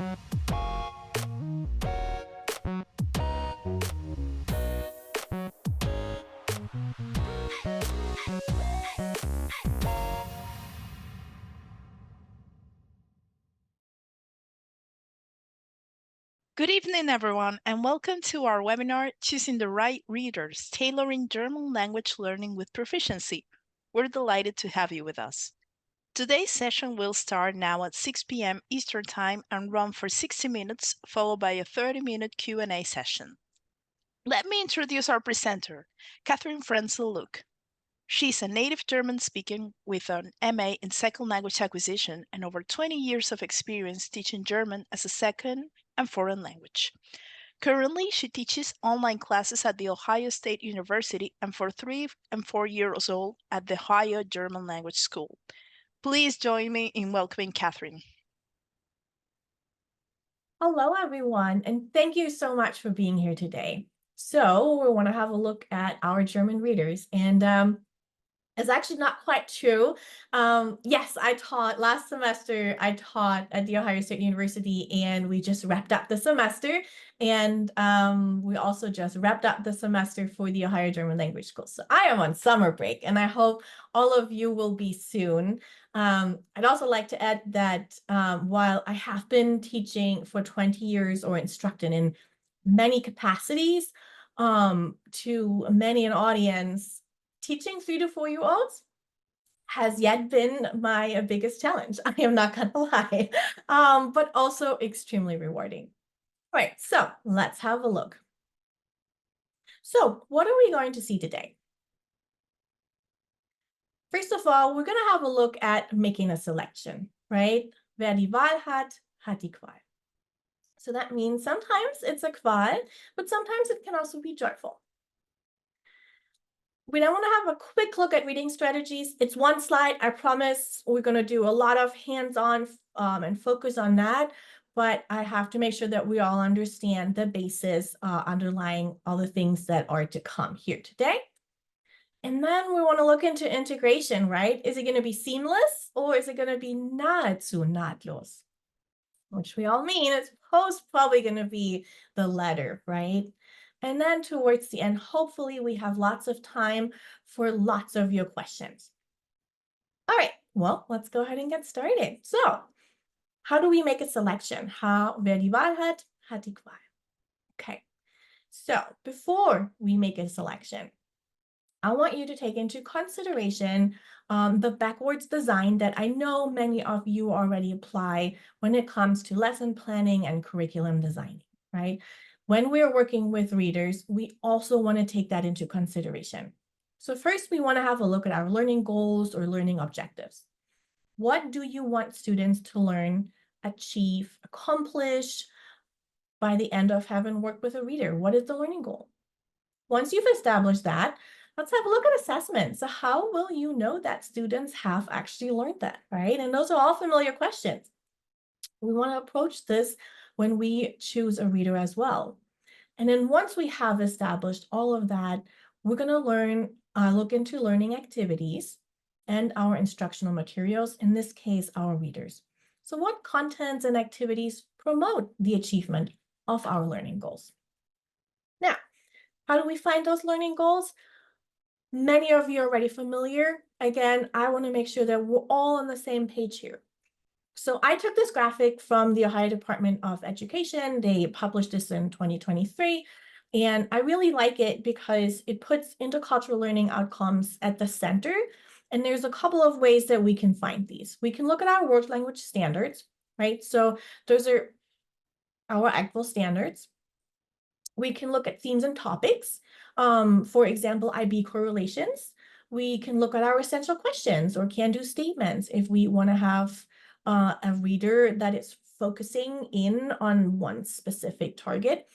Good evening, everyone, and welcome to our webinar, Choosing the Right Readers, Tailoring German Language Learning with Proficiency. We're delighted to have you with us. Today's session will start now at 6 p.m. Eastern Time and run for 60 minutes, followed by a 30-minute Q&A session. Let me introduce our presenter, Catherine Frenzel-Luke. She's a native German speaker with an MA in Second Language Acquisition and over 20 years of experience teaching German as a second and foreign language. Currently, she teaches online classes at The Ohio State University and for 3 and 4 years old at the Ohio German Language School. Please join me in welcoming Catherine. Hello, everyone, and thank you so much for being here today. So we want to have a look at our German readers, and it's actually not quite true. Yes, I taught last semester, I taught at The Ohio State University, and we just wrapped up the semester, and we also just wrapped up the semester for the Ohio German Language School. So I am on summer break, and I hope all of you will be soon. I'd also like to add that while I have been teaching for 20 years or instructing in many capacities to many an audience, teaching 3 to 4-year-olds has yet been my biggest challenge. I am not gonna lie, but also extremely rewarding. All right, so let's have a look. So what are we going to see today? First of all, we're gonna have a look at making a selection, right? Wer die Wahl hat, hat die Qual. So that means sometimes it's a Qual, but sometimes it can also be joyful. We now want to have a quick look at reading strategies. It's one slide. I promise we're going to do a lot of hands-on and focus on that. But I have to make sure that we all understand the basis underlying all the things that are to come here today. And then we want to look into integration, right? Is it going to be seamless or is it going to be nahezu nahtlos? Which we all mean it's probably going to be the letter, right? And then towards the end, hopefully we have lots of time for lots of your questions. All right, well, let's go ahead and get started. So how do we make a selection? Wer die Wahl hat, hat die Qual. Okay, so before we make a selection, I want you to take into consideration the backwards design that I know many of you already apply when it comes to lesson planning and curriculum designing, right? When we're working with readers, we also want to take that into consideration. So first, we want to have a look at our learning goals or learning objectives. What do you want students to learn, achieve, accomplish by the end of having worked with a reader? What is the learning goal? Once you've established that, let's have a look at assessment. So how will you know that students have actually learned that, right? And those are all familiar questions. We want to approach this when we choose a reader as well. And then once we have established all of that, we're going to look into learning activities and our instructional materials, in this case, our readers. So what contents and activities promote the achievement of our learning goals? Now, how do we find those learning goals? Many of you are already familiar. Again, I want to make sure that we're all on the same page here. So I took this graphic from the Ohio Department of Education. They published this in 2023. And I really like it because it puts intercultural learning outcomes at the center. And there's a couple of ways that we can find these. We can look at our world language standards, right? So those are our actual standards. We can look at themes and topics. For example, IB correlations. We can look at our essential questions or can-do statements if we want to have a reader that is focusing in on one specific target.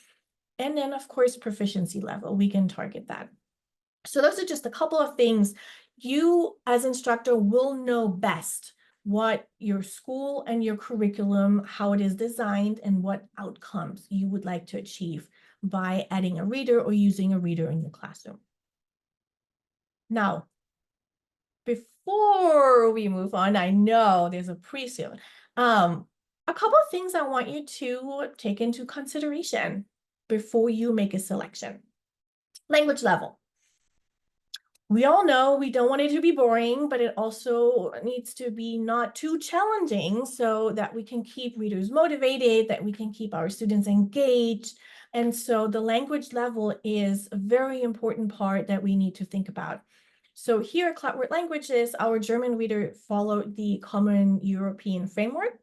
And then, of course, proficiency level, we can target that. So those are just a couple of things. You, as instructor, will know best what your school and your curriculum, how it is designed, and what outcomes you would like to achieve by adding a reader or using a reader in your classroom. Now, before we move on, I know there's a pre-soon. A couple of things I want you to take into consideration before you make a selection. Language level. We all know we don't want it to be boring, but it also needs to be not too challenging so that we can keep readers motivated, that we can keep our students engaged. And so the language level is a very important part that we need to think about. So here at Cloudword Languages, our German reader followed the Common European Framework.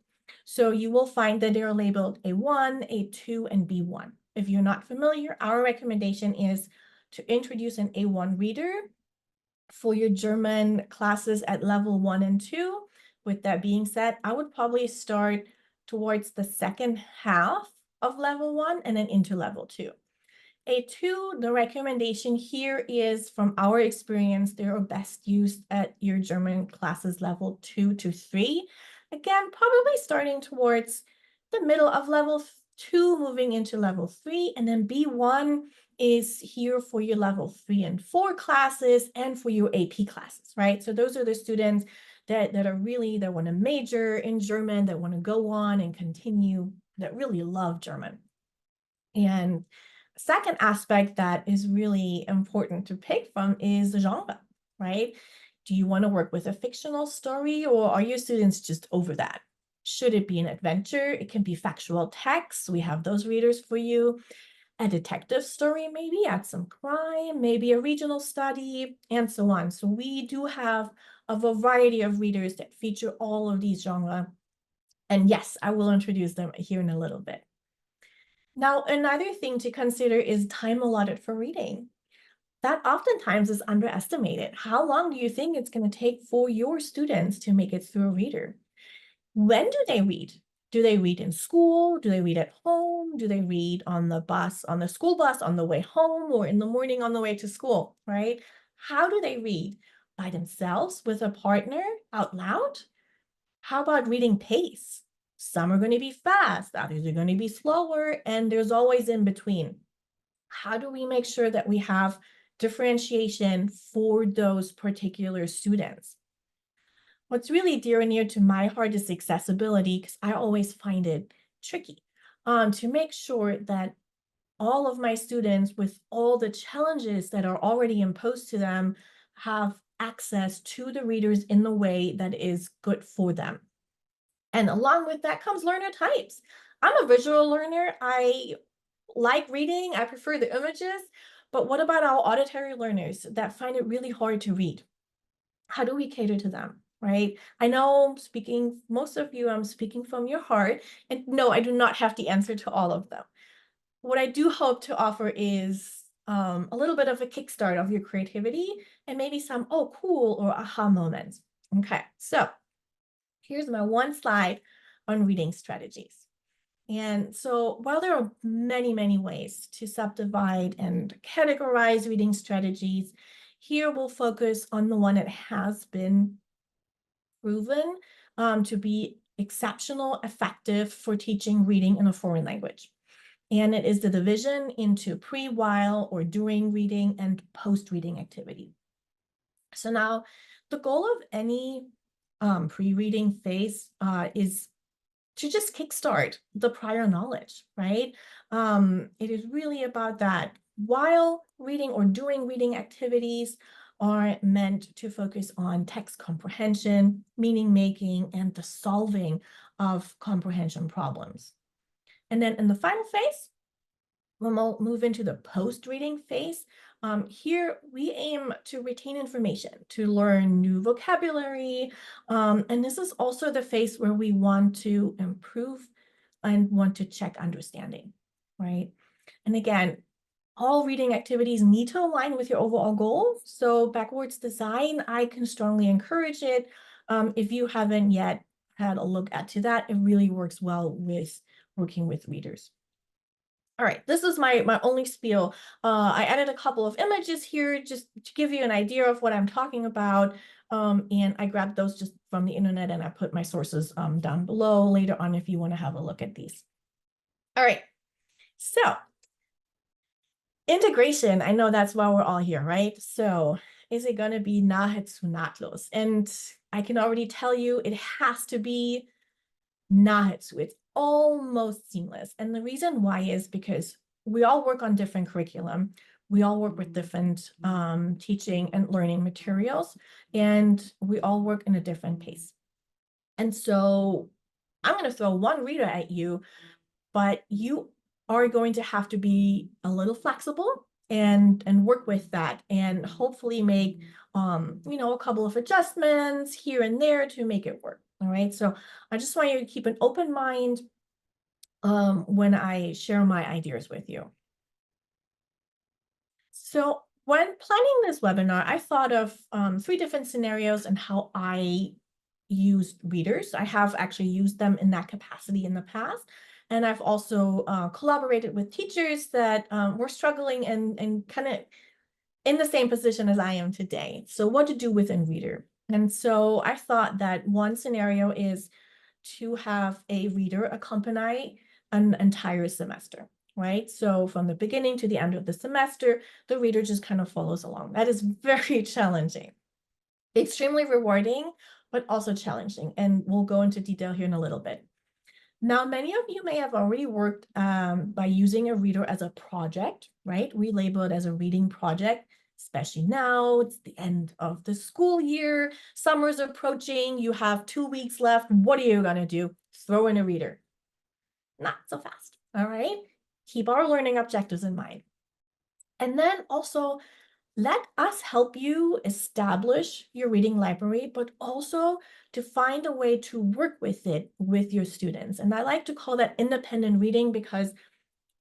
So you will find that they are labeled A1, A2, and B1. If you're not familiar, our recommendation is to introduce an A1 reader for your German classes at level 1 and 2. With that being said, I would probably start towards the second half of level 1 and then into level 2. A2, the recommendation here is from our experience, they are best used at your German classes level 2 to 3. Again, probably starting towards the middle of level 2, moving into level 3, and then B1 is here for your level 3 and 4 classes and for your AP classes, right? So those are the students that are really, that want to major in German, that want to go on and continue, that really love German. And second aspect that is really important to pick from is the genre, right? Do you want to work with a fictional story, or are your students just over that? Should it be an adventure? It can be factual text. We have those readers for you. A detective story, maybe add some crime, maybe a regional study, and so on. So we do have a variety of readers that feature all of these genres. And yes, I will introduce them here in a little bit. Now, another thing to consider is time allotted for reading. That oftentimes is underestimated. How long do you think it's going to take for your students to make it through a reader? When do they read? Do they read in school? Do they read at home? Do they read on the bus, on the school bus, on the way home, or in the morning on the way to school, right? How do they read? By themselves, with a partner, out loud? How about reading pace? Some are going to be fast, others are going to be slower, and there's always in between. How do we make sure that we have differentiation for those particular students? What's really dear and near to my heart is accessibility, because I always find it tricky to make sure that all of my students, with all the challenges that are already imposed to them, have access to the readers in the way that is good for them. And along with that comes learner types. I'm a visual learner. I like reading. I prefer the images. But what about our auditory learners that find it really hard to read? How do we cater to them, right? I know speaking, most of you, I'm speaking from your heart. And no, I do not have the answer to all of them. What I do hope to offer is a little bit of a kickstart of your creativity and maybe some, oh, cool, or aha moments. Okay, so here's my one slide on reading strategies. And so while there are many, many ways to subdivide and categorize reading strategies, here we'll focus on the one that has been proven to be exceptional, effective for teaching reading in a foreign language. And it is the division into pre, while, or during reading and post-reading activity. So now the goal of any pre-reading phase is to just kickstart the prior knowledge, right? It is really about that. While reading or doing reading activities are meant to focus on text comprehension, meaning making, and the solving of comprehension problems. And then in the final phase, when we'll move into the post-reading phase, here we aim to retain information, to learn new vocabulary, and this is also the phase where we want to improve and want to check understanding, right? And again, all reading activities need to align with your overall goal. So backwards design, I can strongly encourage it. If you haven't yet had a look at to that, it really works well with working with readers. All right, this is my only spiel. I added a couple of images here just to give you an idea of what I'm talking about. And I grabbed those just from the internet, and I put my sources down below later on if you want to have a look at these. All right, so integration, I know that's why we're all here, right? So is it going to be nahezu nahtlos? And I can already tell you it has to be nahezu. It's almost seamless. And the reason why is because we all work on different curriculum. We all work with different teaching and learning materials, and we all work in a different pace. And so I'm going to throw one reader at you, but you are going to have to be a little flexible and work with that and hopefully make a couple of adjustments here and there to make it work. All right. So I just want you to keep an open mind when I share my ideas with you. So when planning this webinar, I thought of 3 different scenarios and how I used readers. I have actually used them in that capacity in the past. And I've also collaborated with teachers that were struggling and kind of in the same position as I am today. So what to do within reader. And so I thought that one scenario is to have a reader accompany an entire semester, right? So from the beginning to the end of the semester, the reader just kind of follows along. That is very challenging, extremely rewarding, but also challenging. And we'll go into detail here in a little bit. Now, many of you may have already worked by using a reader as a project, right? We label it as a reading project, especially now. It's the end of the school year. Summer's approaching. You have 2 weeks left. What are you going to do? Throw in a reader. Not so fast. All right. Keep our learning objectives in mind. And then also let us help you establish your reading library, but also to find a way to work with it with your students. And I like to call that independent reading because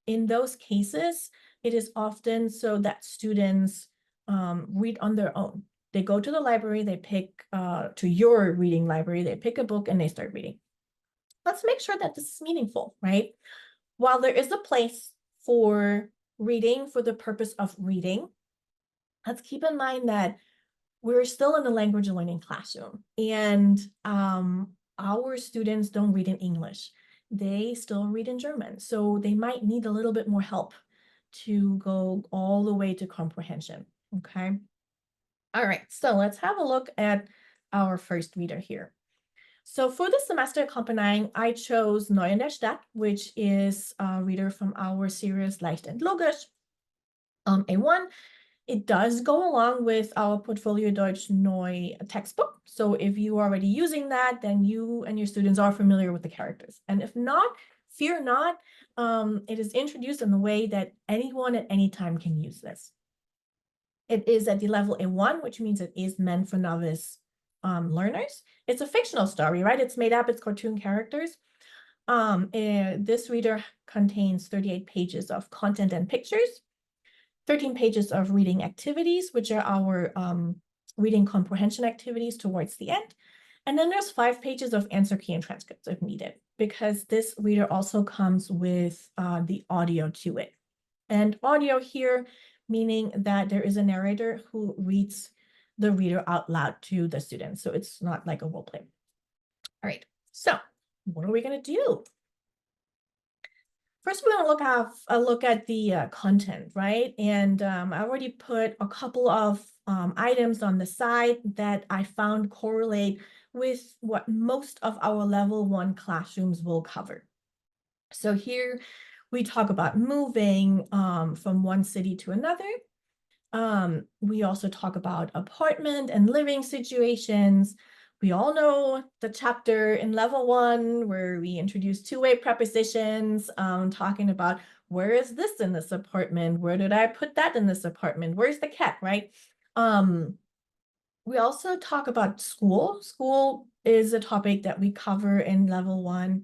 in those cases, it is often so that students read on their own. They go to the library, they pick to your reading library, they pick a book and they start reading. Let's make sure that this is meaningful, right? While there is a place for reading for the purpose of reading, let's keep in mind that we're still in the language learning classroom, and our students don't read in English. They still read in German. So they might need a little bit more help to go all the way to comprehension. Okay. All right. So let's have a look at our first reader here. So for the semester accompanying, I chose Neu in der Stadt, which is a reader from our series Leicht und Logisch, A1. It does go along with our Portfolio Deutsch Neu textbook. So if you are already using that, then you and your students are familiar with the characters. And if not, fear not, it is introduced in a way that anyone at any time can use this. It is at the level A1, which means it is meant for novice learners. It's a fictional story, right? It's made up, it's cartoon characters. This reader contains 38 pages of content and pictures, 13 pages of reading activities, which are our reading comprehension activities towards the end. And then there's 5 pages of answer key and transcripts if needed, because this reader also comes with the audio to it. And audio here, meaning that there is a narrator who reads the reader out loud to the students. So it's not like a role play. All right, so what are we going to do? First, we're going to have a look at the content, right? And I already put a couple of items on the side that I found correlate with what most of our level 1 classrooms will cover. So here we talk about moving from one city to another. We also talk about apartment and living situations. We all know the chapter in level 1 where we introduce two-way prepositions, talking about where is this in this apartment? Where did I put that in this apartment? Where's the cat, right? We also talk about school. School is a topic that we cover in level 1.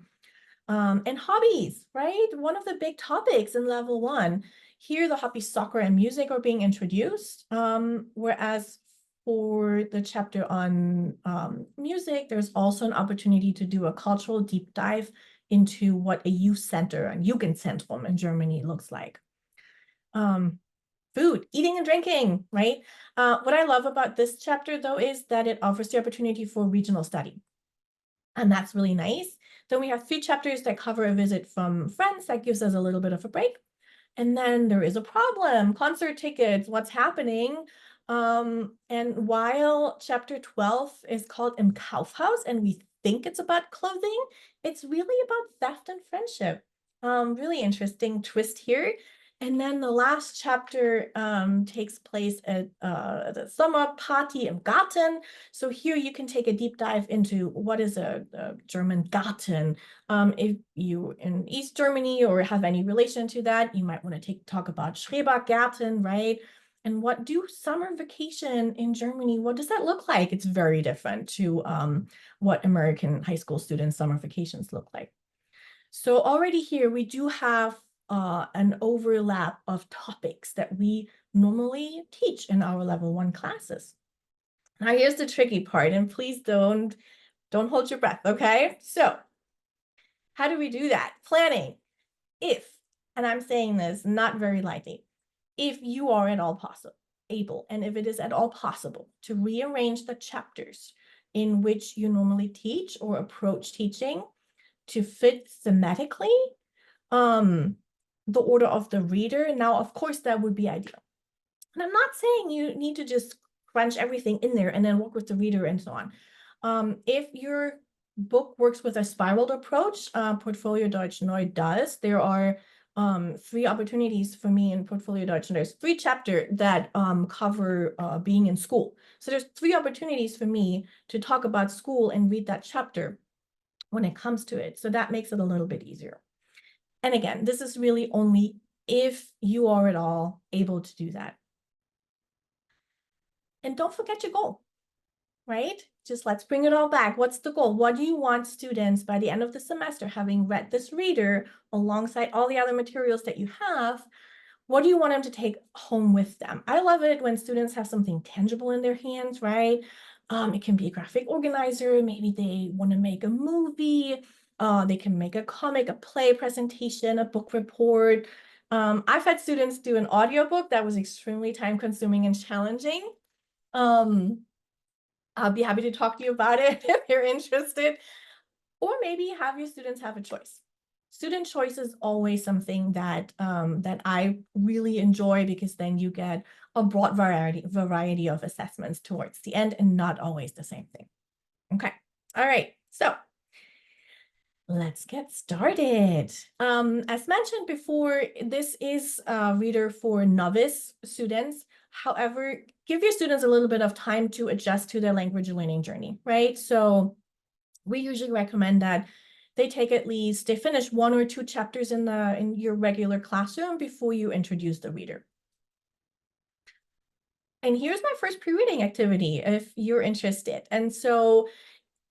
And hobbies, right? One of the big topics in level 1. Here, the hobbies soccer and music are being introduced, whereas for the chapter on music, there's also an opportunity to do a cultural deep dive into what a youth center, a Jugendzentrum in Germany looks like. Food, eating and drinking, right? What I love about this chapter, though, is that it offers the opportunity for regional study. And that's really nice. Then we have 3 chapters that cover a visit from friends. That gives us a little bit of a break. And then there is a problem, concert tickets, what's happening? And while chapter 12 is called Im Kaufhaus, and we think it's about clothing. It's really about theft and friendship. Really interesting twist here. And then the last chapter takes place at the summer party im Garten. So here you can take a deep dive into what is a German Garten. If you in East Germany or have any relation to that, you might want to talk about Schrebergärten, right? And what do summer vacation in Germany, what does that look like? It's very different to what American high school students' summer vacations look like. So already here we do have an overlap of topics that we normally teach in our level 1 classes. Now here's the tricky part, and please don't hold your breath, okay? So how do we do that? Planning. If, and I'm saying this not very lightly, if you are at all able, and if it is at all possible to rearrange the chapters in which you normally teach or approach teaching to fit thematically the order of the reader. Now, of course, that would be ideal. And I'm not saying you need to just crunch everything in there and then work with the reader and so on. If your book works with a spiraled approach, Portfolio Deutsch Neu does. There are 3 opportunities for me in Portfolio Deutsch. There's 3 chapters that cover being in school. So there's 3 opportunities for me to talk about school and read that chapter when it comes to it. So that makes it a little bit easier. And again, this is really only if you are at all able to do that. And don't forget your goal, right? Just let's bring it all back. What's the goal? What do you want students by the end of the semester, having read this reader alongside all the other materials that you have, what do you want them to take home with them? I love it when students have something tangible in their hands, right? It can be a graphic organizer. Maybe they want to make a movie. They can make a comic, a play presentation, a book report. I've had students do an audiobook that was extremely time consuming and challenging. I'll be happy to talk to you about it if you're interested. Or maybe have your students have a choice. Student choice is always something that that I really enjoy, because then you get a broad variety of assessments towards the end and not always the same thing. Okay. All right. So let's get started. As mentioned before, this is a reader for novice students. However, give your students a little bit of time to adjust to their language learning journey, right? So we usually recommend that they finish 1 or 2 chapters in your regular classroom before you introduce the reader. And here's my first pre-reading activity if you're interested. And so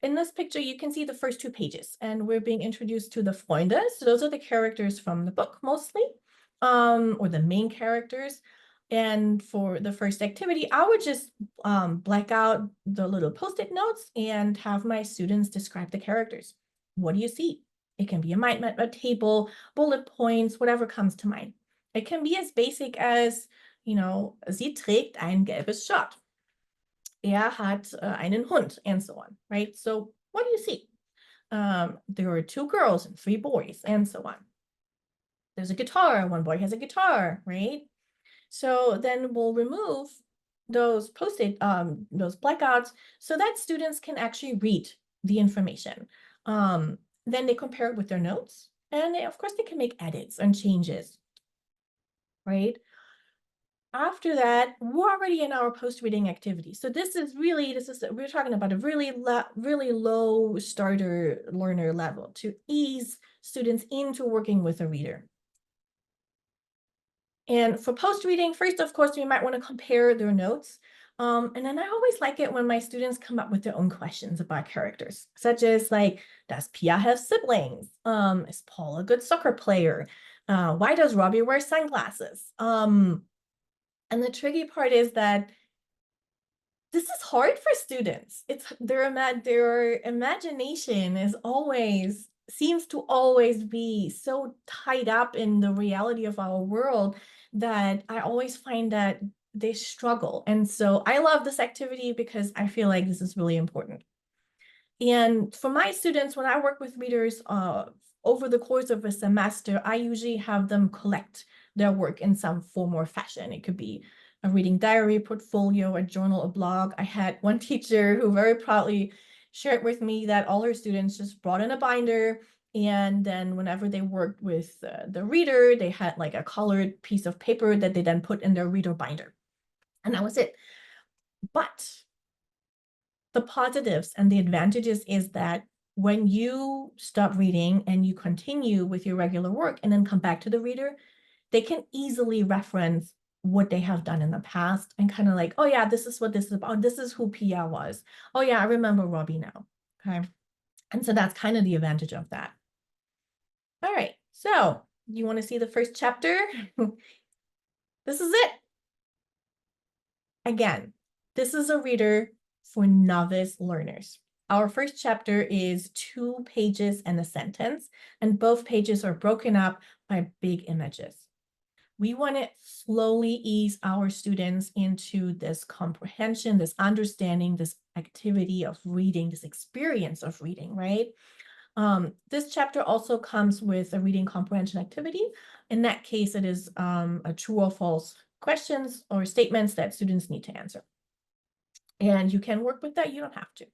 in this picture, you can see the first 2 pages, and we're being introduced to the Freunde. So those are the characters from the book mostly, or the main characters. And for the first activity, I would just black out the little Post-it notes and have my students describe the characters. What do you see? It can be a mind map, a table, bullet points, whatever comes to mind. It can be as basic as, sie trägt ein gelbes Shirt. Hat einen Hund, and so on, right? So what do you see? There are 2 girls and 3 boys, and so on. There's a guitar. 1 boy has a guitar, right? So then we'll remove those Post-it, those blackouts, so that students can actually read the information. Then they compare it with their notes, and of course they can make edits and changes, right? After that, we're already in our post-reading activity. So we're talking about a really low starter learner level to ease students into working with a reader. And for post-reading, first, of course, we might want to compare their notes. And then I always like it when my students come up with their own questions about characters, such as like, does Pia have siblings? Is Paul a good soccer player? Why does Robbie wear sunglasses? And the tricky part is that this is hard for students. It's their imagination seems to always be so tied up in the reality of our world that I always find that they struggle. And so I love this activity because I feel like this is really important. And for my students, when I work with readers over the course of a semester, I usually have them collect their work in some form or fashion. It could be a reading diary, portfolio, a journal, a blog. I had one teacher who very proudly shared with me that all her students just brought in a binder, and then whenever they worked with the reader, they had like a colored piece of paper that they then put in their reader binder. And that was it. But the positives and the advantages is that when you stop reading and you continue with your regular work and then come back to the reader, they can easily reference what they have done in the past and kind of like, oh yeah, this is what this is about. This is who Pia was. Oh yeah, I remember Robbie now. Okay. And so that's kind of the advantage of that. All right. So you want to see the first chapter? This is it. Again, this is a reader for novice learners. Our first chapter is 2 pages and a sentence, and both pages are broken up by big images. We want to slowly ease our students into this comprehension, this understanding, this activity of reading, this experience of reading, right? This chapter also comes with a reading comprehension activity. In that case, it is a true or false questions or statements that students need to answer. And you can work with that, you don't have to.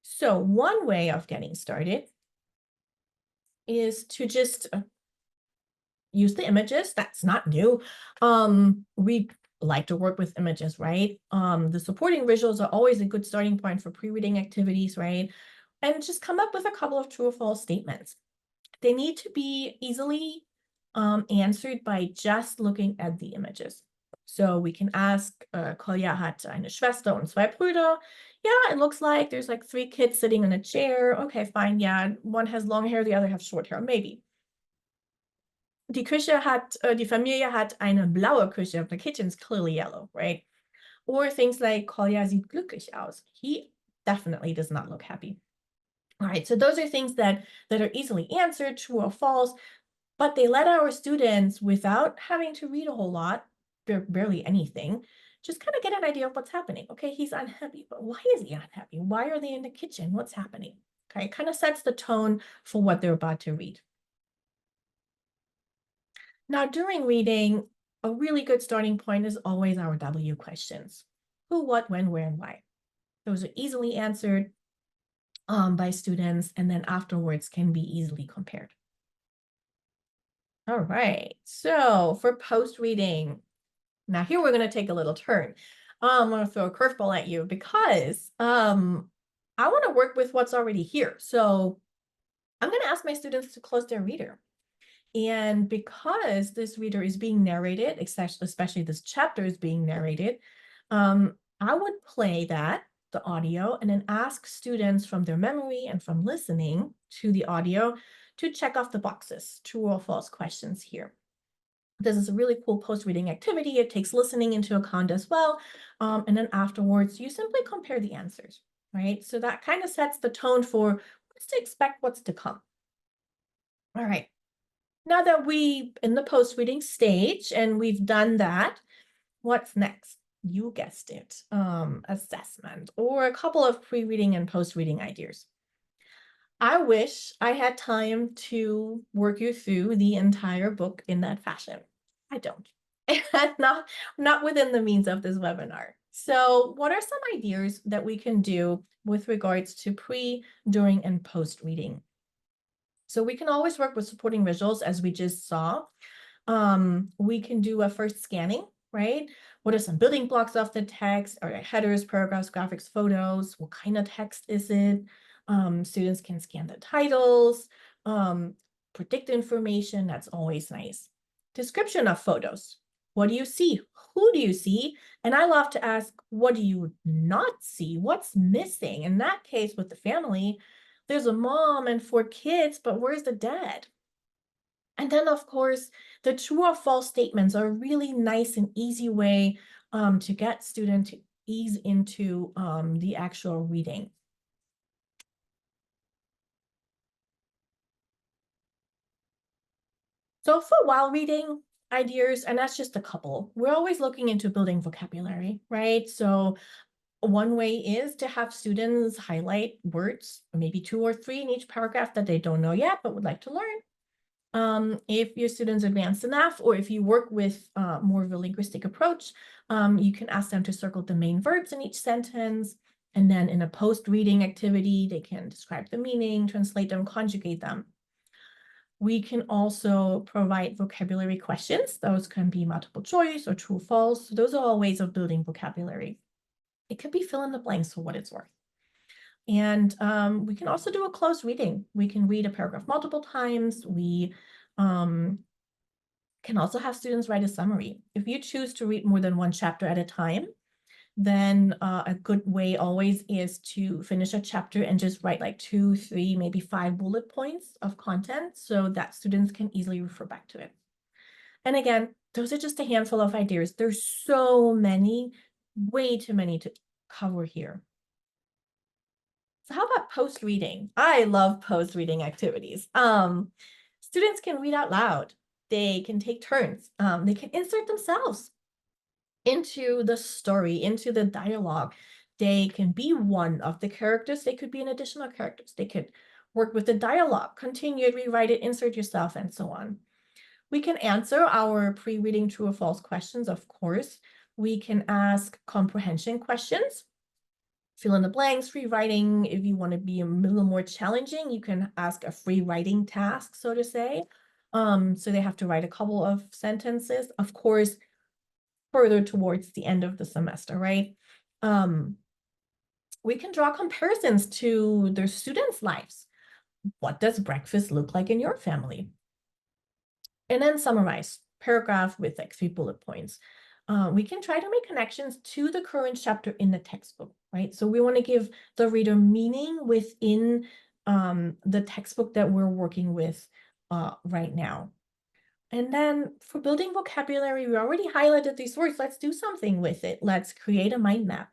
So one way of getting started is to just use the images. That's not new. We like to work with images, right? The supporting visuals are always a good starting point for pre-reading activities, right? And just come up with a couple of true or false statements. They need to be easily answered by just looking at the images. So we can ask, Kolja hat eine Schwester und 2 Brüder. Yeah, it looks like there's like 3 kids sitting in a chair. Okay, fine. Yeah, one has long hair, the other has short hair, maybe. Die Familie hat eine blaue Küche. The kitchen's clearly yellow, right? Or things like, Kolja sieht glücklich aus. He definitely does not look happy. All right, so those are things that are easily answered, true or false, but they let our students, without having to read a whole lot, barely anything, just kind of get an idea of what's happening. Okay, he's unhappy, but why is he unhappy? Why are they in the kitchen? What's happening? Okay, it kind of sets the tone for what they're about to read. Now, during reading, a really good starting point is always our W questions. Who, what, when, where, and why. Those are easily answered by students, and then afterwards can be easily compared. All right, so for post-reading, now here we're going to take a little turn. I'm going to throw a curveball at you because I want to work with what's already here. So I'm going to ask my students to close their reader. And because this reader is being narrated, especially this chapter is being narrated, I would play the audio, and then ask students from their memory and from listening to the audio to check off the boxes, true or false questions here. This is a really cool post-reading activity. It takes listening into account as well. And then afterwards, you simply compare the answers, right? So that kind of sets the tone for what's to expect, what's to come. All right. Now that we in the post-reading stage and we've done that, what's next? You guessed it, assessment or a couple of pre-reading and post-reading ideas. I wish I had time to work you through the entire book in that fashion. I don't, and not within the means of this webinar. So what are some ideas that we can do with regards to pre, during, and post-reading? So we can always work with supporting visuals, as we just saw. We can do a first scanning, right? What are some building blocks of the text? Are there headers, paragraphs, graphics, photos? What kind of text is it? Students can scan the titles, predict information. That's always nice. Description of photos. What do you see? Who do you see? And I love to ask, what do you not see? What's missing? In that case, with the family, there's a mom and 4 kids, but where's the dad? And then, of course, the true or false statements are a really nice and easy way to get students to ease into the actual reading. So for while reading ideas, and that's just a couple, we're always looking into building vocabulary, right? So one way is to have students highlight words, maybe 2 or 3 in each paragraph that they don't know yet, but would like to learn. If your students advanced enough, or if you work with more of a linguistic approach, you can ask them to circle the main verbs in each sentence. And then in a post-reading activity, they can describe the meaning, translate them, conjugate them. We can also provide vocabulary questions. Those can be multiple choice or true, false. Those are all ways of building vocabulary. It could be fill in the blanks for what it's worth. And we can also do a close reading. We can read a paragraph multiple times. We can also have students write a summary. If you choose to read more than one chapter at a time, then a good way always is to finish a chapter and just write like 2, 3, maybe 5 bullet points of content so that students can easily refer back to it. And again, those are just a handful of ideas. There's so many, way too many to cover here. So how about post-reading? I love post-reading activities. Students can read out loud. They can take turns. They can insert themselves into the story, into the dialogue. They can be one of the characters. They could be an additional characters. They could work with the dialogue, continue, rewrite it, insert yourself, and so on. We can answer our pre-reading true or false questions, of course. We can ask comprehension questions, fill in the blanks, free writing. If you want to be a little more challenging, you can ask a free writing task, so to say. So they have to write a couple of sentences. Of course, further towards the end of the semester, right? We can draw comparisons to their students' lives. What does breakfast look like in your family? And then summarize, paragraph with like 3 bullet points. We can try to make connections to the current chapter in the textbook, right? So we want to give the reader meaning within the textbook that we're working with right now. And then for building vocabulary, we already highlighted these words. Let's do something with it. Let's create a mind map.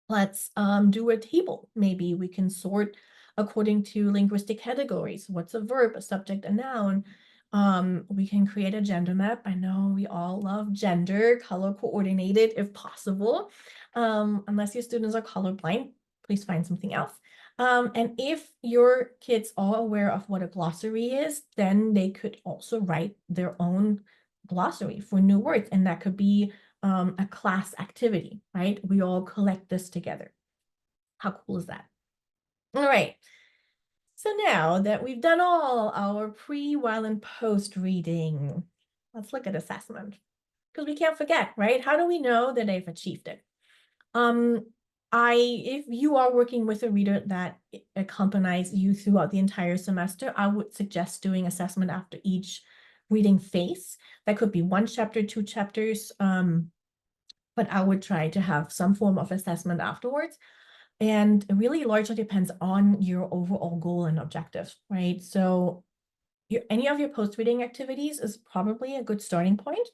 Let's do a table. Maybe we can sort according to linguistic categories. What's a verb, a subject, a noun? We can create a gender map. I know we all love gender, color coordinated if possible. Unless your students are colorblind, please find something else. And if your kids are aware of what a glossary is, then they could also write their own glossary for new words. And that could be a class activity, right? We all collect this together. How cool is that? All right. So now that we've done all our pre, while, and post reading, let's look at assessment. Because we can't forget, right? How do we know that they've achieved it? If you are working with a reader that accompanies you throughout the entire semester, I would suggest doing assessment after each reading phase. That could be 1 chapter, 2 chapters, but I would try to have some form of assessment afterwards. And it really largely depends on your overall goal and objective, right? So any of your post-reading activities is probably a good starting point.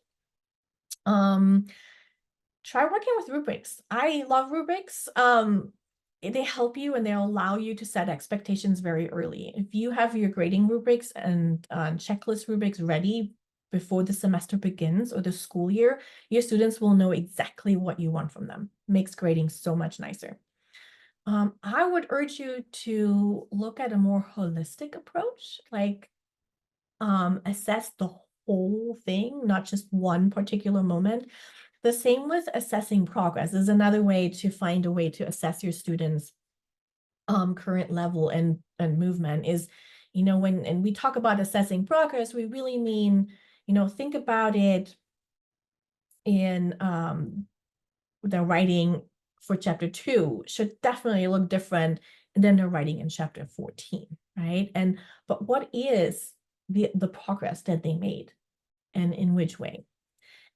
Try working with rubrics. I love rubrics. They help you and they'll allow you to set expectations very early. If you have your grading rubrics and checklist rubrics ready before the semester begins or the school year, your students will know exactly what you want from them. Makes grading so much nicer. I would urge you to look at a more holistic approach, like assess the whole thing, not just one particular moment. The same with assessing progress is another way to find a way to assess your students' current level and movement is, when we talk about assessing progress, we really mean, think about it in the writing for chapter 2 should definitely look different than the writing in chapter 14, right? But what is the progress that they made and in which way?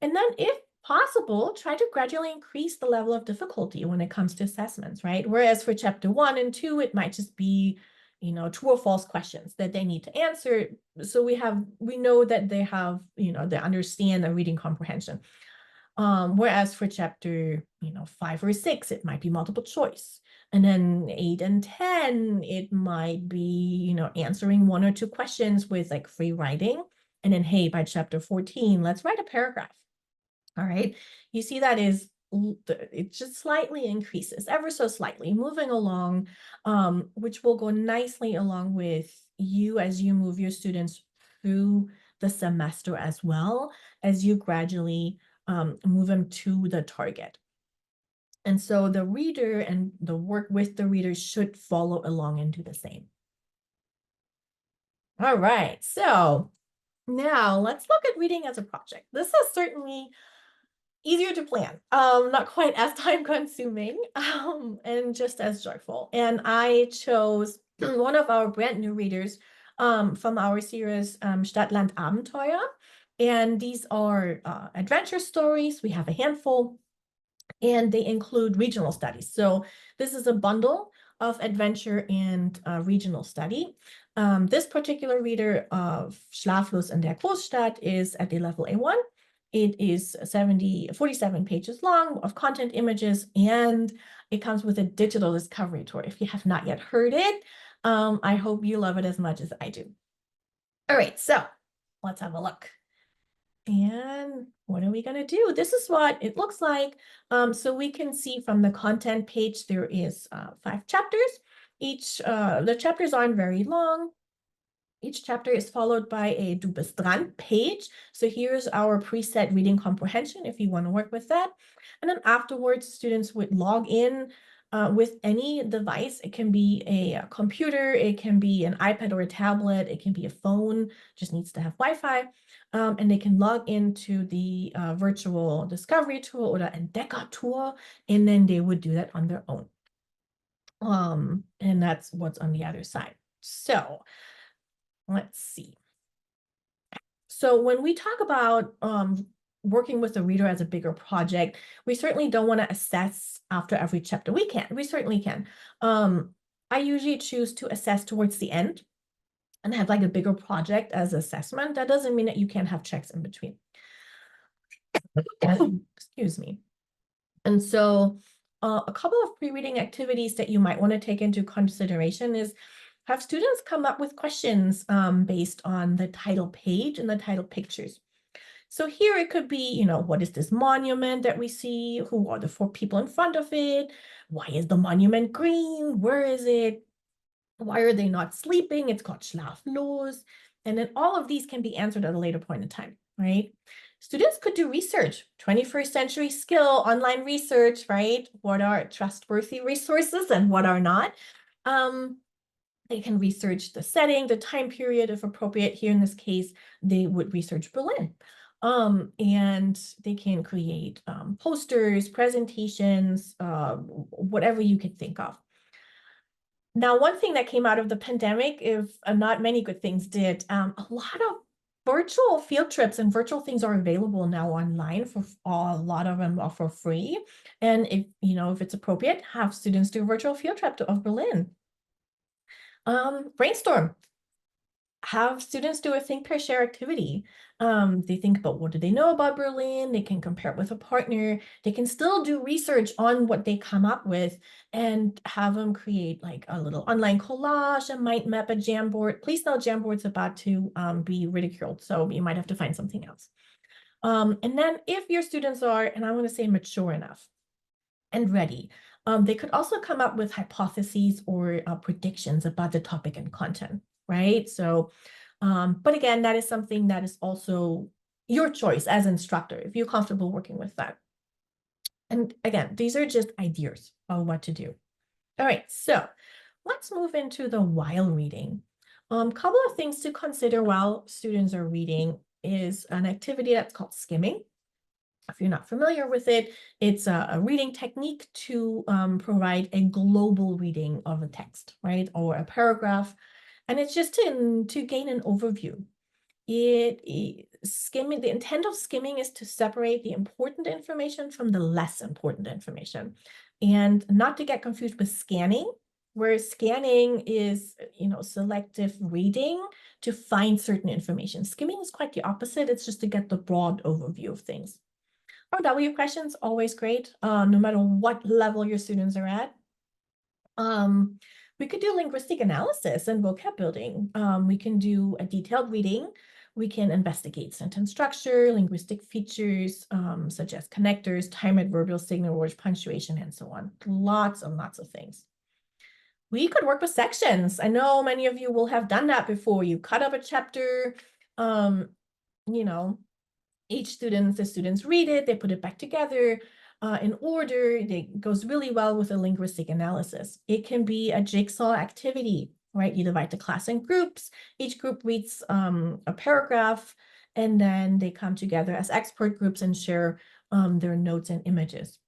And then if possible, try to gradually increase the level of difficulty when it comes to assessments, right? Whereas for chapter 1 and 2, it might just be, true or false questions that they need to answer. So we know that they have, they understand the reading comprehension. Whereas for chapter, 5 or 6, it might be multiple choice. And then 8 and 10, it might be, answering 1 or 2 questions with like free writing. And then, hey, by chapter 14, let's write a paragraph. All right. You see that it just slightly increases, ever so slightly, moving along, which will go nicely along with you as you move your students through the semester as well as you gradually move them to the target. And so the reader and the work with the reader should follow along and do the same. All right, so now let's look at reading as a project. This is certainly easier to plan, not quite as time consuming, and just as joyful. And I chose one of our brand new readers from our series Stadtland Abenteuer. And these are adventure stories. We have a handful, and they include regional studies. So this is a bundle of adventure and regional study. This particular reader of Schlaflos in der Großstadt is at the level A1. It is 47 pages long of content images, and it comes with a digital discovery tour. If you have not yet heard it, I hope you love it as much as I do. All right, so let's have a look. And what are we going to do? This is what it looks like. So we can see from the content page, there is 5 chapters. The chapters aren't very long. Each chapter is followed by a Du bist dran page. So here's our preset reading comprehension if you want to work with that. And then afterwards, students would log in with any device. It can be a computer, it can be an iPad or a tablet, it can be a phone, just needs to have Wi-Fi. And they can log into the virtual discovery tour or the Entdecker tour, and then they would do that on their own. And that's what's on the other side. So let's see. So when we talk about working with the reader as a bigger project, we certainly don't want to assess after every chapter. We can, we certainly can. I usually choose to assess towards the end and have like a bigger project as assessment. That doesn't mean that you can't have checks in between. Excuse me. And so a couple of pre-reading activities that you might want to take into consideration is have students come up with questions based on the title page and the title pictures. So here it could be, you know, what is this monument that we see? Who are the 4 people in front of it? Why is the monument green? Where is it? Why are they not sleeping? It's called Schlaflos. And then all of these can be answered at a later point in time, right? Students could do research, 21st century skill, online research, right? What are trustworthy resources and what are not? They can research the setting, the time period, if appropriate. Here in this case, they would research Berlin. And they can create posters, presentations, whatever you could think of. Now, one thing that came out of the pandemic, if not many good things did, a lot of virtual field trips and virtual things are available now online for a lot of them are for free. And if you know if it's appropriate, have students do a virtual field trip of Berlin. Brainstorm. Have students do a think, pair, share activity. They think about what do they know about Berlin. They can compare it with a partner. They can still do research on what they come up with and have them create like a little online collage, a mind map, a Jamboard. Please know Jamboard's about to be ridiculed, so you might have to find something else. And then if your students are, and I want to say mature enough and ready, they could also come up with hypotheses or predictions about the topic and content, right? So, but again, that is something that is also your choice as instructor, if you're comfortable working with that. And again, these are just ideas of what to do. All right, so let's move into the while reading. Couple of things to consider while students are reading is an activity that's called skimming. If you're not familiar with it, it's a reading technique to provide a global reading of a text, right? Or a paragraph. And it's just to gain an overview. Skimming, the intent of skimming is to separate the important information from the less important information. And not to get confused with scanning, where scanning is, you know, selective reading to find certain information. Skimming is quite the opposite. It's just to get the broad overview of things. RW questions, always great, no matter what level your students are at. We could do linguistic analysis and vocab building. We can do a detailed reading. We can investigate sentence structure, linguistic features, such as connectors, time adverbial signal words, punctuation, and so on. Lots and lots of things. We could work with sections. I know many of you will have done that before. You cut up a chapter, you know, the students read it, they put it back together. in order. It goes really well with a linguistic analysis. It can be a jigsaw activity, right? You divide the class in groups. Each group reads a paragraph, and then they come together as expert groups and share their notes and images.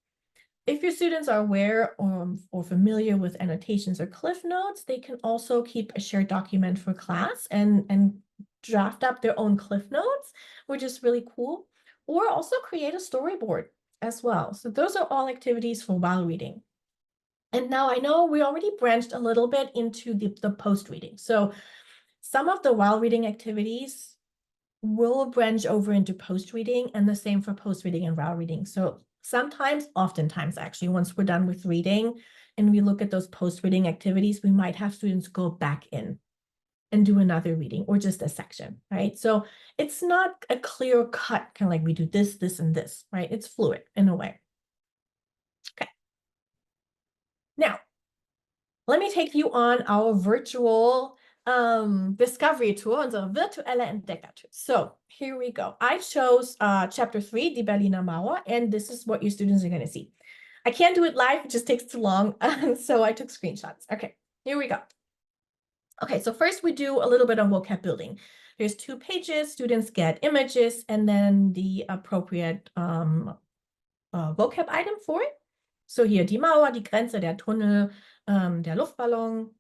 If your students are aware or familiar with annotations or cliff notes, they can also keep a shared document for class and draft up their own cliff notes, which is really cool, or also create a storyboard as well. So those are all activities for while reading. And now I know we already branched a little bit into the post reading. So some of the while reading activities will branch over into post reading, and the same for post reading and while reading. So sometimes, oftentimes actually, once we're done with reading and we look at those post reading activities, we might have students go back in and do another reading or just a section, right? So it's not a clear cut, kind of like we do this, this, and this, right? It's fluid in a way. Okay. Now, let me take you on our virtual Discovery Tour, unsere virtuelle Entdeckertour. So here we go. I chose chapter 3, Die Berliner Mauer, and this is what your students are going to see. I can't do it live, it just takes too long, so I took screenshots. Okay, here we go. Okay, so first we do a little bit of vocab building. There's 2 pages, students get images, and then the appropriate vocab item for it. So hier die Mauer, die Grenze, der Tunnel, der Luftballon,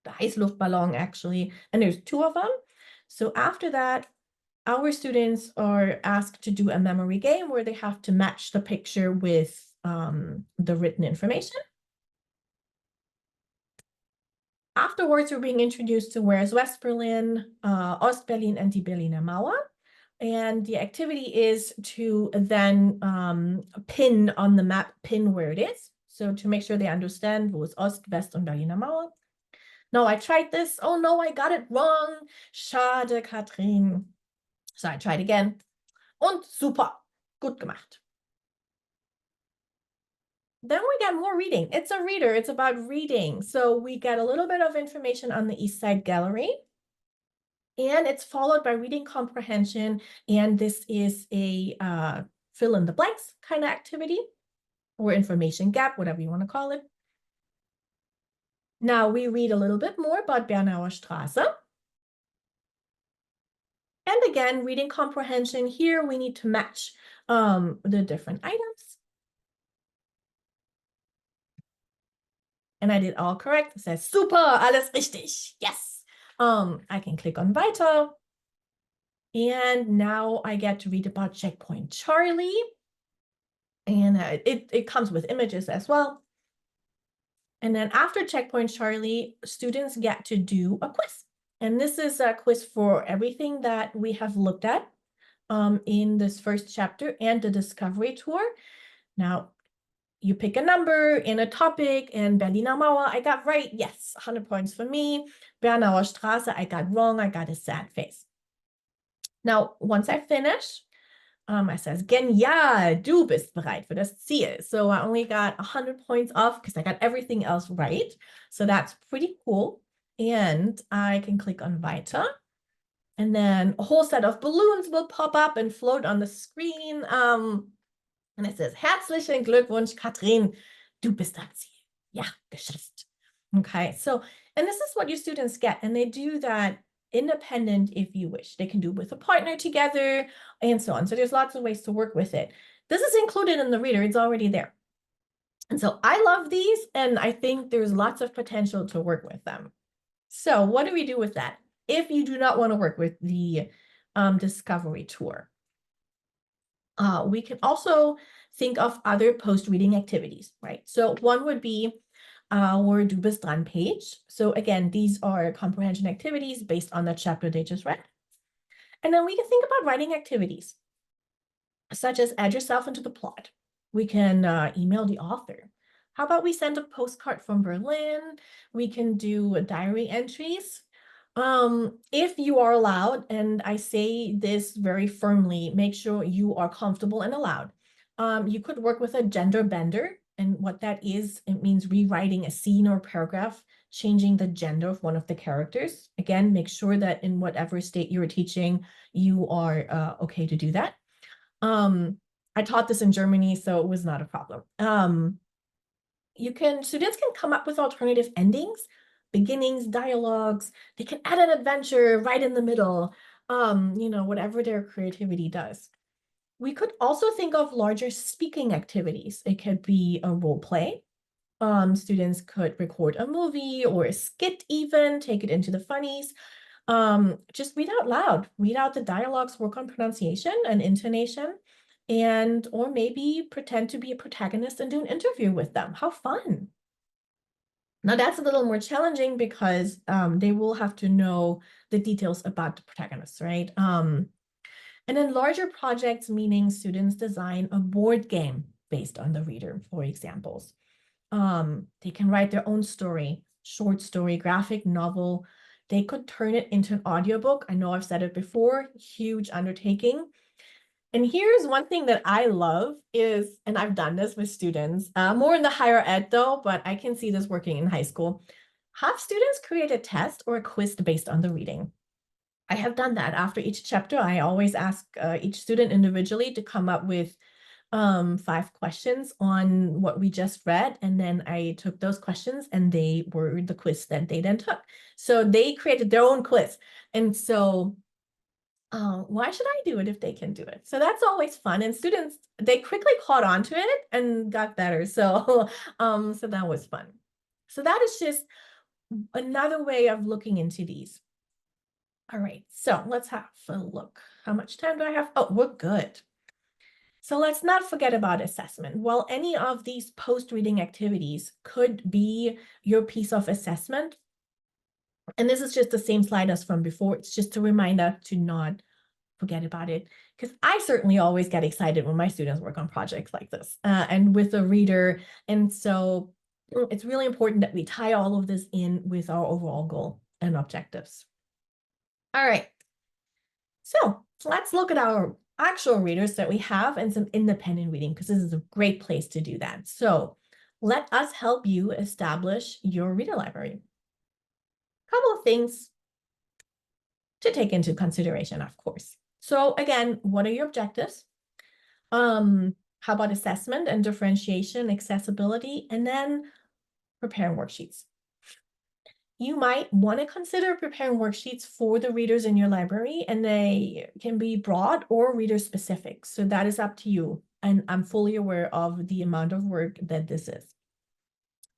the Heißluftballon actually, and there's 2 of them. So after that, our students are asked to do a memory game where they have to match the picture with the written information. Afterwards, we're being introduced to where is West Berlin, Ost-Berlin, and die Berliner Mauer. And the activity is to then pin on the map, pin where it is. So to make sure they understand wo ist Ost, West, und Berliner Mauer. No, I tried this. Oh no, I got it wrong. Schade, Katrin. So I tried again. Und super. Gut gemacht. Then we get more reading. It's a reader. It's about reading. So we get a little bit of information on the East Side Gallery. And it's followed by reading comprehension. And this is a fill in the blanks kind of activity or information gap, whatever you want to call it. Now we read a little bit more about Bernauer Straße. And again, reading comprehension here, we need to match the different items. And I did all correct. It says, super, alles richtig. Yes. I can click on weiter. And now I get to read about Checkpoint Charlie. And it comes with images as well. And then after Checkpoint Charlie, students get to do a quiz. And this is a quiz for everything that we have looked at in this first chapter and the Discovery Tour. Now, you pick a number and a topic, and Berliner Mauer, I got right. Yes, 100 points for me. Bernauer Straße, I got wrong. I got a sad face. Now, once I finish, it says, genial, du bist bereit für das Ziel. So I only got 100 points off because I got everything else right. So that's pretty cool. And I can click on weiter. And then a whole set of balloons will pop up and float on the screen. And it says, herzlichen Glückwunsch, Katrin, du bist am Ziel. Ja, geschafft. Okay, so, and this is what your students get. And they do that independent if you wish. They can do with a partner together and so on. So there's lots of ways to work with it. This is included in the reader. It's already there. And so I love these, and I think there's lots of potential to work with them. So what do we do with that? If you do not want to work with the Discovery Tour. We can also think of other post-reading activities, right? So one would be our Du bist dran page. So again, these are comprehension activities based on the chapter they just read. And then we can think about writing activities, such as add yourself into the plot. We can email the author. How about we send a postcard from Berlin? We can do diary entries. If you are allowed, and I say this very firmly, make sure you are comfortable and allowed. You could work with a gender bender, and what that is, it means rewriting a scene or paragraph, changing the gender of one of the characters. Again, make sure that in whatever state you're teaching, you are okay to do that. I taught this in Germany, so it was not a problem. Students can come up with alternative endings, beginnings, dialogues. They can add an adventure right in the middle, whatever their creativity does. We could also think of larger speaking activities. It could be a role play. Students could record a movie or a skit even, take it into the funnies. Just read out loud, read out the dialogues, work on pronunciation and intonation, or maybe pretend to be a protagonist and do an interview with them. How fun. Now that's a little more challenging because they will have to know the details about the protagonist, right? And then larger projects, meaning students design a board game based on the reader, for examples. They can write their own story, short story, graphic novel. They could turn it into an audiobook. I know I've said it before, huge undertaking. And here's one thing that I love is, and I've done this with students, more in the higher ed though, but I can see this working in high school. Have students create a test or a quiz based on the reading. I have done that after each chapter. I always ask each student individually to come up with 5 questions on what we just read. And then I took those questions and they were the quiz that they then took. So they created their own quiz. And so why should I do it if they can do it? So that's always fun. And students, they quickly caught on to it and got better. So, so that was fun. So that is just another way of looking into these. All right, so let's have a look. How much time do I have? Oh, we're good. So let's not forget about assessment. While any of these post-reading activities could be your piece of assessment, and this is just the same slide as from before, it's just a reminder to not forget about it, because I certainly always get excited when my students work on projects like this and with a reader. And so it's really important that we tie all of this in with our overall goal and objectives. All right, so let's look at our actual readers that we have and some independent reading, because this is a great place to do that. So let us help you establish your reader library. A couple of things to take into consideration, of course. So again, what are your objectives? How about assessment and differentiation, accessibility, and then preparing worksheets? You might want to consider preparing worksheets for the readers in your library, and they can be broad or reader specific. So that is up to you. And I'm fully aware of the amount of work that this is.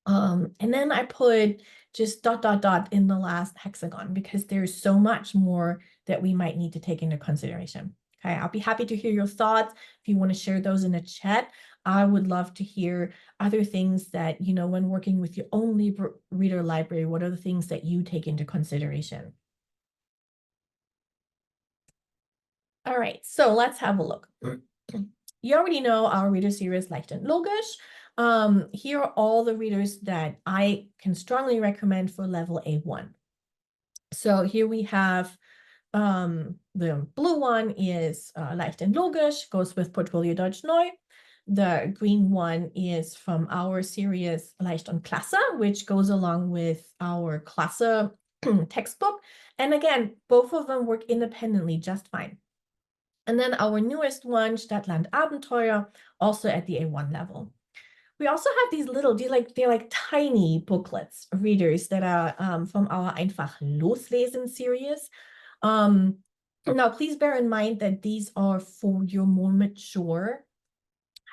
And then I put just ... in the last hexagon because there's so much more that we might need to take into consideration. Okay, I'll be happy to hear your thoughts. If you want to share those in the chat, I would love to hear other things that, when working with your own reader library, what are the things that you take into consideration? All right, so let's have a look. You already know our reader series, Leicht und Logisch. Here are all the readers that I can strongly recommend for level A1. So here we have the blue one is Leicht und Logisch, goes with Portfolio Deutsch Neu. The green one is from our series Leicht und Klasse, which goes along with our Klasse textbook. And again, both of them work independently just fine. And then our newest one, Stadt, Land, Abenteuer, also at the A1 level. We also have these little, they're like tiny booklets, readers that are from our Einfach Loslesen series. Now, please bear in mind that these are for your more mature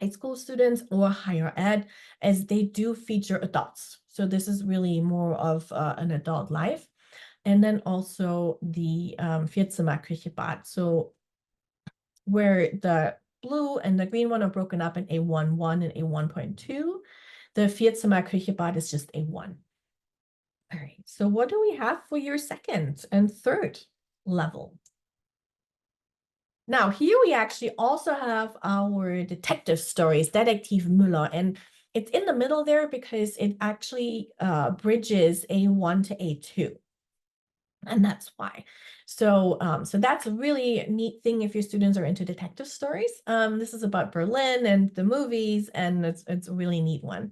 high school students or higher ed, as they do feature adults. So this is really more of an adult life. And then also the Vierzimmer-Küche Bad. So where the blue and the green one are broken up in A1.1 and A1.2. The Vierzimmer-Küche Bad is just A1. All right, so what do we have for your second and third level? Now, here we actually also have our detective stories, Detektiv Müller, and it's in the middle there because it actually bridges A1 to A2. And that's why. So, so that's a really neat thing if your students are into detective stories. This is about Berlin and the movies, and it's a really neat one.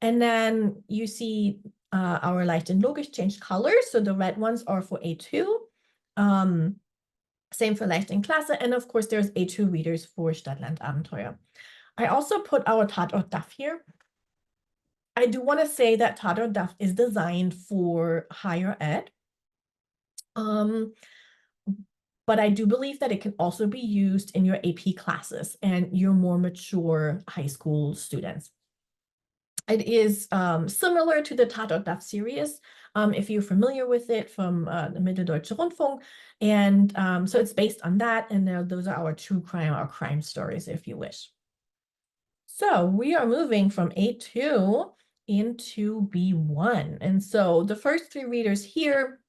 And then you see our Leicht und Logisch changed colors. So the red ones are for A2. Same for Leicht in Klasse. And of course, there's A2 readers for Stadtland Abenteuer. I also put our Tatort DAF here. I do want to say that Tatort DAF is designed for higher ed. But I do believe that it can also be used in your AP classes and your more mature high school students. It is similar to the Tatort DAF series, if you're familiar with it from the Mitteldeutsche Rundfunk. And so it's based on that. And those are our true crime, our crime stories, if you wish. So we are moving from A2 into B1. And so the first three readers here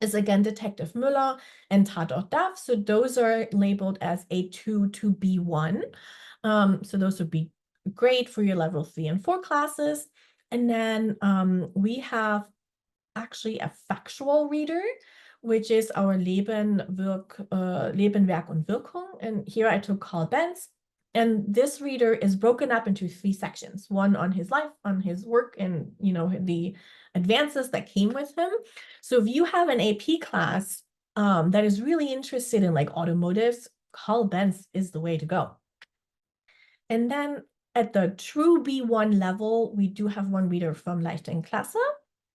is again Detective Müller and Tatort DAF. So those are labeled as A2 to B1. So those would be great for your level 3 and 4 classes. And then we have actually a factual reader, which is our Leben, Werk und Wirkung. And here I took Carl Benz. And this reader is broken up into 3 sections, one on his life, on his work, and the advances that came with him. So if you have an AP class that is really interested in like automotives, Carl Benz is the way to go. And then at the true B1 level, we do have one reader from Leicht in Klasse,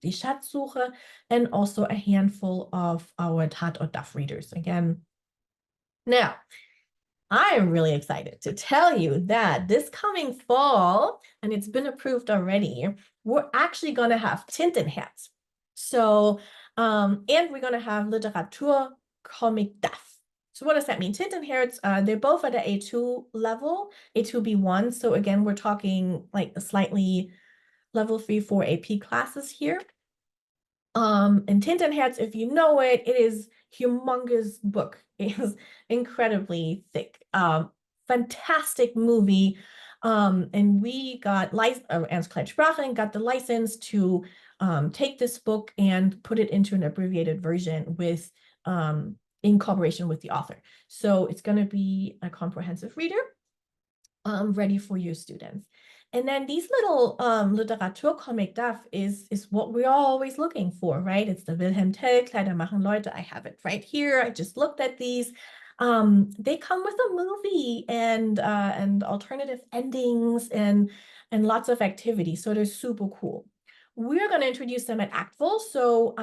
die Schatzsuche, and also a handful of our Tatort DAF readers again. Now, I'm really excited to tell you that this coming fall, and it's been approved already, we're actually going to have Tintenherz. So, and we're going to have Literatur Comic DAF. So what does that mean? Tintenherz, they're both at the A2 level, A2B1. So again, we're talking like a slightly level 3, 4 AP classes here. And Tintenherz, if you know it, it is humongous book. It is incredibly thick. Fantastic movie. And we got Ernst Klein Sprache got the license to take this book and put it into an abbreviated version with in cooperation with the author. So it's going to be a comprehensive reader ready for your students. And then these little Literaturcomic DAF is what we're always looking for, right? It's the Wilhelm Tell, Kleider machen Leute. I have it right here. I just looked at these. They come with a movie and alternative endings and lots of activities. So they're super cool. We're going to introduce them at Actville. So,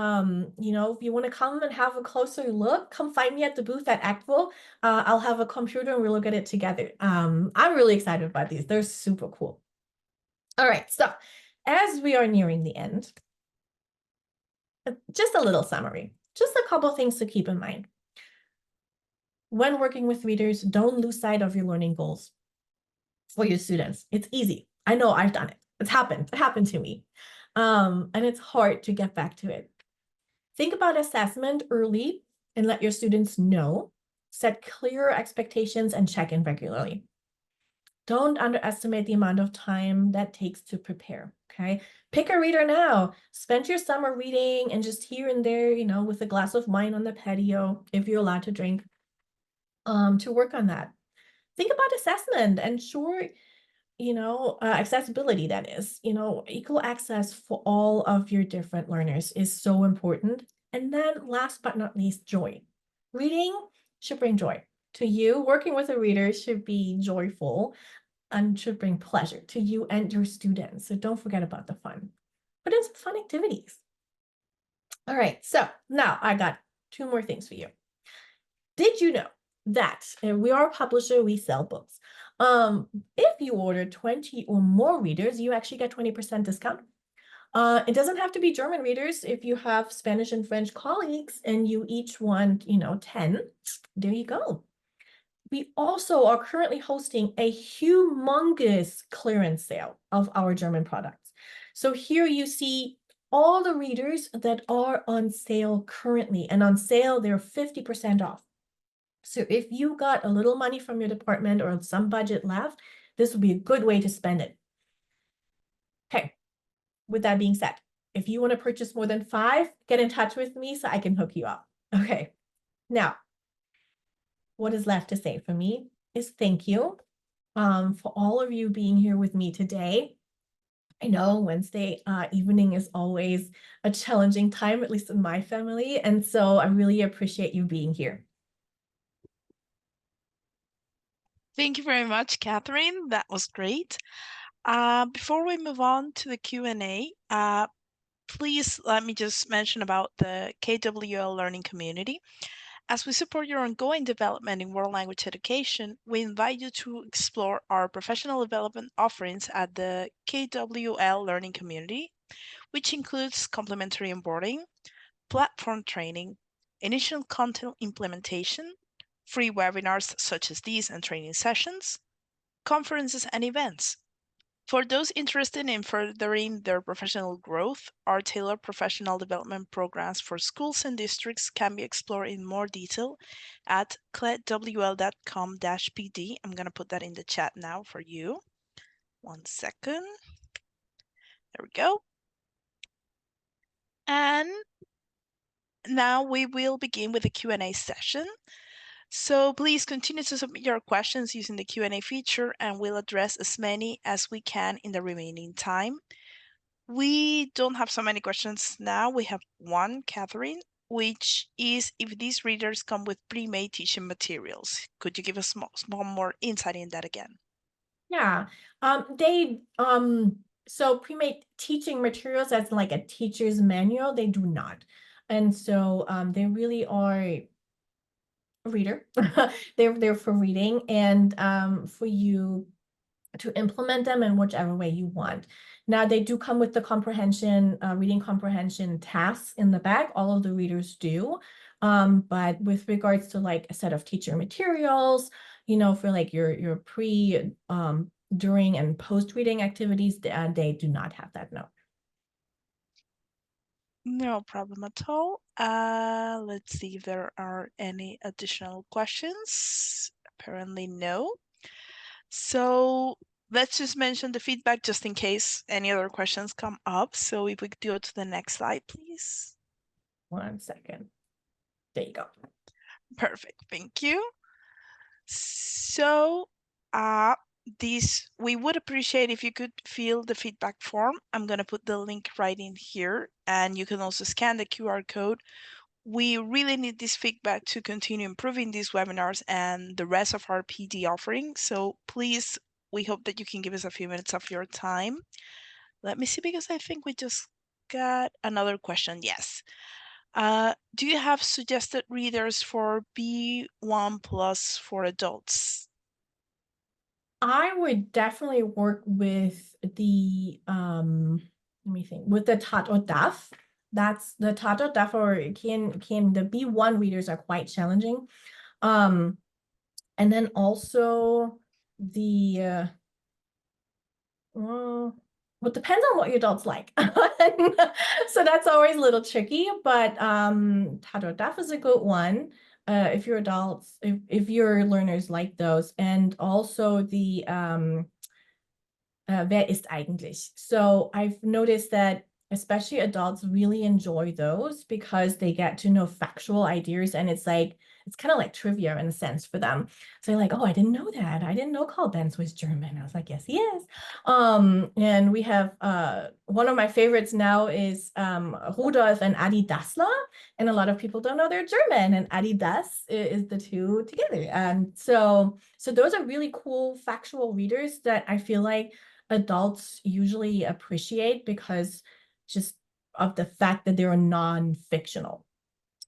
if you want to come and have a closer look, come find me at the booth at Actville. I'll have a computer and we'll look at it together. I'm really excited about these. They're super cool. All right. So as we are nearing the end, just a little summary, just a couple things to keep in mind. When working with readers, don't lose sight of your learning goals for your students. It's easy. I know I've done it. It's happened. It happened to me. And it's hard to get back to it. Think about assessment early and let your students know. Set clear expectations and check in regularly. Don't underestimate the amount of time that takes to prepare, okay? Pick a reader now. Spend your summer reading and just here and there, with a glass of wine on the patio, if you're allowed to drink, to work on that. Think about assessment and sure, accessibility, that is, equal access for all of your different learners is so important. And then last but not least, joy. Reading should bring joy to you. Working with a reader should be joyful and should bring pleasure to you and your students. So don't forget about the fun. Put in some fun activities. All right, so now I got 2 more things for you. Did you know that we are a publisher, we sell books. If you order 20 or more readers, you actually get 20% discount. It doesn't have to be German readers. If you have Spanish and French colleagues and you each want, 10, there you go. We also are currently hosting a humongous clearance sale of our German products. So here you see all the readers that are on sale currently, and on sale, they're 50% off. So if you got a little money from your department or some budget left, this would be a good way to spend it. Okay, with that being said, if you want to purchase more than 5, get in touch with me so I can hook you up. Okay, now, what is left to say for me is thank you for all of you being here with me today. I know Wednesday evening is always a challenging time, at least in my family, and so I really appreciate you being here. Thank you very much, Catherine. That was great. Before we move on to the Q&A, please let me just mention about the KWL Learning Community. As we support your ongoing development in world language education, we invite you to explore our professional development offerings at the KWL Learning Community, which includes complementary onboarding, platform training, initial content implementation, free webinars such as these and training sessions, conferences and events. For those interested in furthering their professional growth, our tailored professional development programs for schools and districts can be explored in more detail at cledwl.com-pd. I'm going to put that in the chat now for you. 1 second. There we go. And now we will begin with the Q&A session. So please continue to submit your questions using the Q&A feature, and we'll address as many as we can in the remaining time. We don't have so many questions now. We have one, Catherine, which is if these readers come with pre-made teaching materials. Could you give us small more insight in that again? Yeah, so pre-made teaching materials as like a teacher's manual, they do not. And so they really are a reader. They're for reading and for you to implement them in whichever way you want. Now they do come with the comprehension, reading comprehension tasks in the back. All of the readers do. But with regards to like a set of teacher materials, for like your pre, during and post reading activities, they do not have that. No. No problem at all. Let's see if there are any additional questions. Apparently no. So let's just mention the feedback just in case any other questions come up. So if we could go to the next slide, please. 1 second. There you go. Perfect. Thank you. So we would appreciate if you could fill the feedback form. I'm going to put the link right in here, and you can also scan the QR code. We really need this feedback to continue improving these webinars and the rest of our PD offering. So please, we hope that you can give us a few minutes of your time. Let me see, because I think we just got another question. Yes. Do you have suggested readers for B1 plus for adults? I would definitely work with the let me think, with the Tat or Daf. That's the Tat or Daf, or can the B1 readers are quite challenging. And then also the well, it depends on what your adults like. So that's always a little tricky, but Tat or Daf is a good one. If your adults, if your learners like those, and also the wer ist eigentlich? So I've noticed that especially adults really enjoy those because they get to know factual ideas, and it's kind of like trivia in a sense for them. So they're like, oh, I didn't know that. I didn't know Carl Benz was German. I was like, yes, he is. And we have one of my favorites now is Rudolf and Adi Dassler. And a lot of people don't know they're German, and Adidas is the two together. And so those are really cool factual readers that I feel like adults usually appreciate because just of the fact that they're non-fictional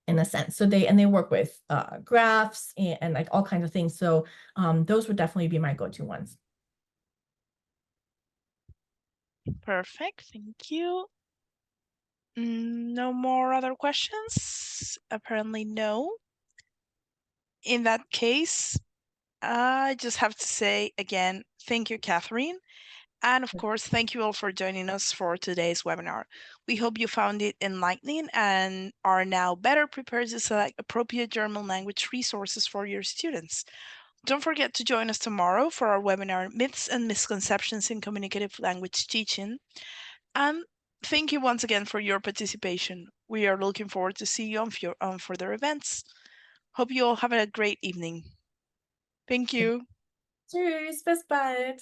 in a sense. So they work with graphs and like all kinds of things. So those would definitely be my go-to ones. Perfect. Thank you. No more other questions? Apparently no. In that case, I just have to say again, thank you, Catherine. And of course, thank you all for joining us for today's webinar. We hope you found it enlightening and are now better prepared to select appropriate German language resources for your students. Don't forget to join us tomorrow for our webinar, Myths and Misconceptions in Communicative Language Teaching. And thank you once again for your participation. We are looking forward to see you on further events. Hope you all have a great evening. Thank you. Tschüss, bis bald.